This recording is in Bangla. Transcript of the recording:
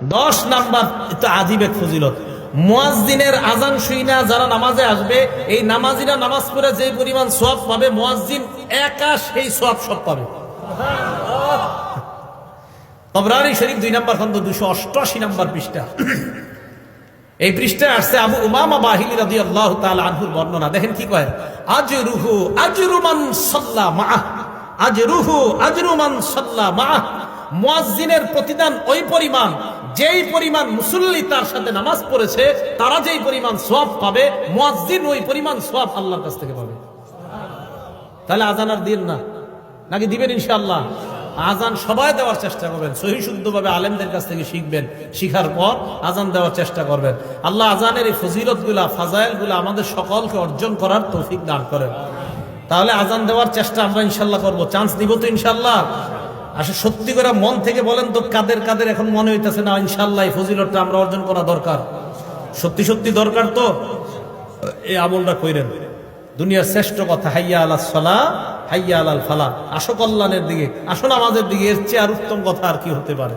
10 নাম্বার, এটা আজীব এক ফজিলত। মুয়াজ্জিনের আজান শুইনা যারা নামাজে আসবে, এই নামাজিরা নামাজ পড়ে যে পরিমাণ সওয়াব পাবে, মুয়াজ্জিন একা সেই সওয়াব সব পাবে। তাবরানী শরীফ 2 নম্বর খন্ড 288 নম্বর পৃষ্ঠা। এই পৃষ্ঠায় আসছে আবু উমামা বাহিলী রাদিয়াল্লাহু তাআলা আনহুর বর্ণনা। দেখেন কি কয়, আজরুহু আজরু মান সাল্লা মাআহ, আজরুহু আজরু মান সাল্লা মাআহ। মুয়াজ্জিনের প্রতিদান ওই পরিমাণ যেই পরিমাণ মুসল্লি তার সাথে নামাজ পড়েছে, তারা যেই পরিমাণ সওয়াব পাবে, মুয়াজ্জিন ওই পরিমাণ সওয়াব আল্লাহর কাছ থেকে পাবে। তাহলে আজান আর দিন না, নাকি দিবেন ইনশাআল্লাহ? আজান সবাই দেওয়ার চেষ্টা করবেন, সহি শুদ্ধভাবে আলেমদের কাছ থেকে শিখবেন, শিখার পর আজান দেওয়ার চেষ্টা করবেন। আল্লাহ আজানের এই ফজিলতগুলা, ফাজাইলগুলা আমাদের সকলকে অর্জন করার তৌফিক দান করেন। তাহলে আজান দেওয়ার চেষ্টা আমরা ইনশাল্লাহ করবো। চান্স নিব তো ইনশাল্লাহ? আসলে সত্যি করে মন থেকে বলেন তো, কাদের কাদের এখন মনে হইতেছে না ইনশাল্লাহ এই ফজিলতটা আমরা অর্জন করা দরকার? সত্যি সত্যি দরকার তো এই আমলটা কইরেন। দুনিয়ার শ্রেষ্ঠ কথা, হাইয়া আলাস সালাহ হাইয়া আলাল ফালাহ। আসো কল্যাণের দিকে, আসো নামাজের দিকে, এর চেয়ে আর উত্তম কথা আর কি হতে পারে?